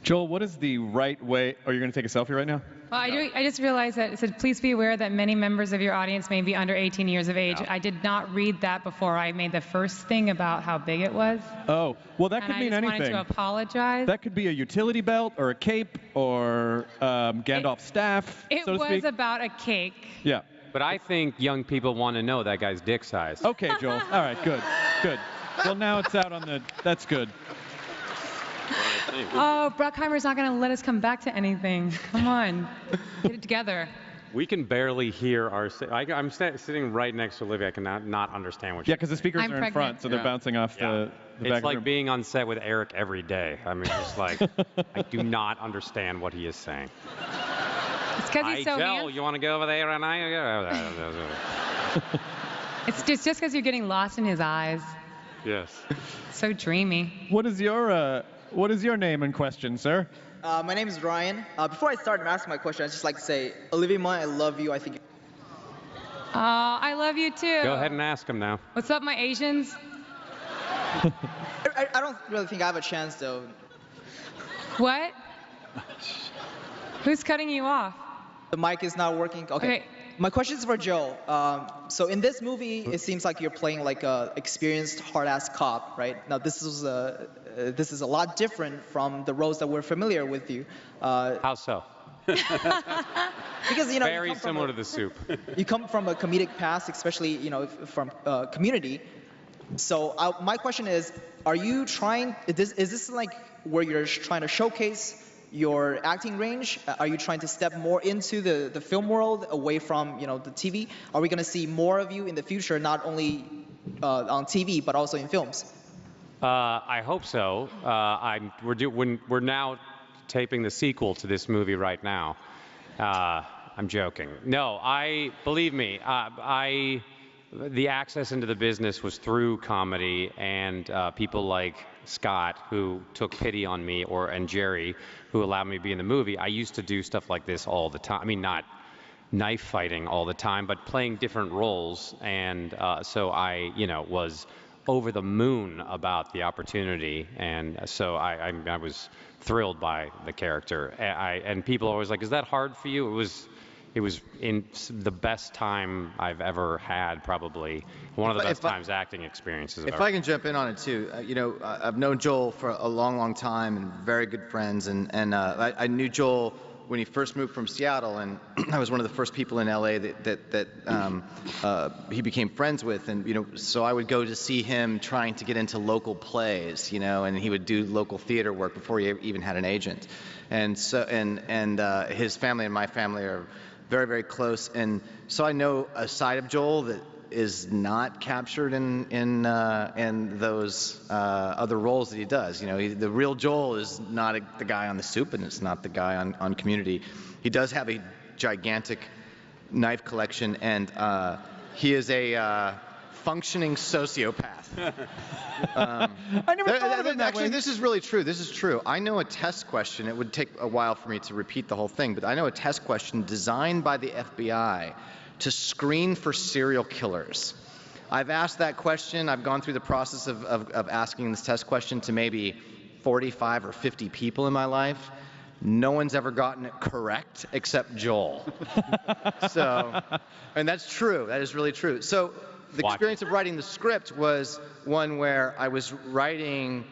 Joel, what is the right way? Oh, you're going to take a selfie right now? Well, I just realized that it said, please be aware that many members of your audience may be under 18 years of age. I did not read that before I made the first thing about how big it was. Oh, well, that could mean anything. And I just wanted to apologize. That could be a utility belt or a cape or Gandalf's staff, so to speak. It was about a cake. Yeah. But I think young people want to know that guy's dick size. Okay, Joel. All right, good. Good. Well, now it's out on the... That's good. Oh, Bruckheimer's not going to let us come back to anything. Come on. Get it together. We can barely hear our... I'm sitting right next to Olivia. I cannot not understand what Yeah, because the speakers are in front, so they're bouncing off the back It's of like the room. being on set with Eric every day. I mean, just like, I do not understand what he is saying. It's because he's so Joel, handsome. you want to go over there and It's just because you're getting lost in his eyes. Yes. So dreamy. What is your name and question, sir? My name is Ryan. Before I start asking my question, I'd just like to say, Olivia Munn, I love you. I think. I love you too. Go ahead and ask him now. What's up, my Asians? I don't really think I have a chance, though. What? Who's cutting you off? The mic is not working. Okay. My question is for Joe. So in this movie, it seems like you're playing like a experienced hard-ass cop, right? Now this is a lot different from the roles that we're familiar with you. How so? Because very similar to the soup. You come from a comedic past, especially from Community. So my question is, are you trying? Is this like where you're trying to showcase your acting range? Are you trying to step more into the film world, away from the TV? Are we going to see more of you in the future, not only on TV but also in films? I hope so. We're now taping the sequel to this movie right now. I'm joking. No, believe me. The access into the business was through comedy and people like Scott, who took pity on me, and Jerry, who allowed me to be in the movie. I used to do stuff like this all the time. I mean, not knife fighting all the time, but playing different roles. And so I, was over the moon about the opportunity. And so I was thrilled by the character. And people are always like, is that hard for you? It was in the best time I've ever had, probably one of the best times acting experiences. If I can jump in on it too, I've known Joel for a long, long time and very good friends. And I knew Joel when he first moved from Seattle, and I was one of the first people in LA that he became friends with. And so I would go to see him trying to get into local plays, and he would do local theater work before he even had an agent. And so his family and my family are very, very close, and so I know a side of Joel that is not captured in those other roles that he does. The real Joel is not the guy on The Soup, and it's not the guy on Community. He does have a gigantic knife collection, and he is a functioning sociopath. I never thought of it that way. Actually, this is really true. This is true. I know a test question. It would take a while for me to repeat the whole thing, but I know a test question designed by the FBI to screen for serial killers. I've asked that question. I've gone through the process of asking this test question to maybe 45 or 50 people in my life. No one's ever gotten it correct except Joel. And that's true. That is really true. So the experience of writing the script was one where I was writing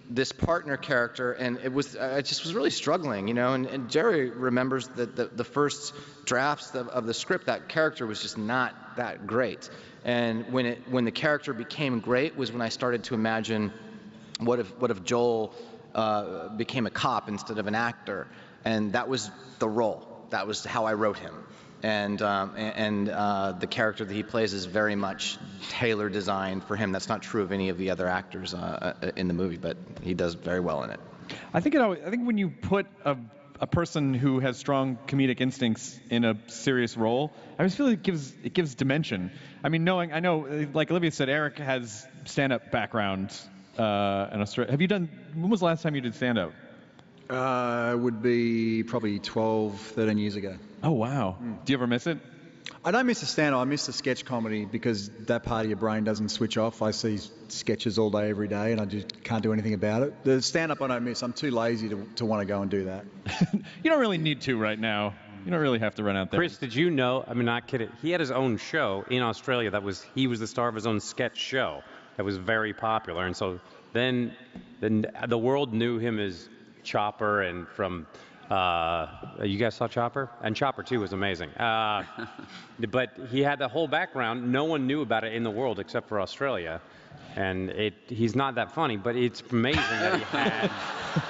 this partner character, and I just was really struggling, and Jerry remembers that the first drafts of the script, that character was just not that great. And when the character became great was when I started to imagine what if Joel became a cop instead of an actor, and that was the role. That was how I wrote him. And the character that he plays is very much tailor designed for him. That's not true of any of the other actors in the movie, but he does very well in it. I think when you put a person who has strong comedic instincts in a serious role, I just feel like it gives dimension. I mean, I know, like Olivia said, Eric has stand-up background in Australia. When was the last time you did stand-up? Would be probably 12, 13 years ago. Oh, wow. Do you ever miss it? I don't miss the stand-up. I miss the sketch comedy because that part of your brain doesn't switch off. I see sketches all day, every day, and I just can't do anything about it. The stand-up I don't miss. I'm too lazy to want to go and do that. You don't really need to right now. You don't really have to run out there. Chris, did you know? I mean, not kidding. He had his own show in Australia. He was the star of his own sketch show that was very popular, and so then the world knew him as Chopper, and from. You guys saw Chopper? And Chopper 2 was amazing. But he had the whole background. No one knew about it in the world except for Australia. And he's not that funny, but it's amazing that he had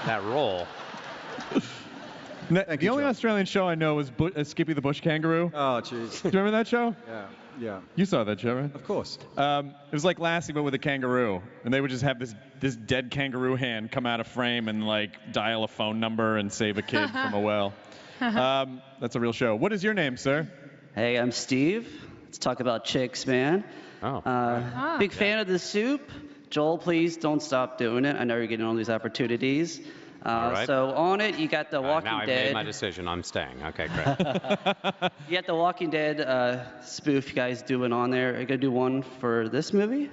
that role. The only Australian show I know was Skippy the Bush Kangaroo. Oh, jeez. Do you remember that show? Yeah. You saw that show, right? Of course. It was like Lassie, but with a kangaroo. And they would just have this dead kangaroo hand come out of frame and like dial a phone number and save a kid from a well. That's a real show. What is your name, sir? Hey, I'm Steve. Let's talk about chicks, man. Oh. Big fan of the soup. Joel, please don't stop doing it. I know you're getting all these opportunities. All right. So on it, you got The Walking now I've Dead. made my decision. I'm staying. Okay, great. You got The Walking Dead spoof you guys doing on there. Are you going to do one for this movie?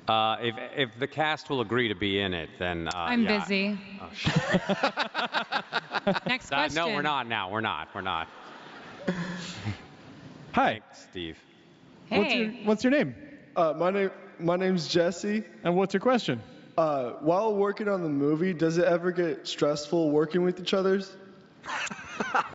If the cast will agree to be in it, then I'm yeah. busy. Oh, shit. Next question. No, we're not now. We're not. Hi. Thanks, Steve. Hey. What's your name? My name's Jesse. And what's your question? While working on the movie, does it ever get stressful working with each other?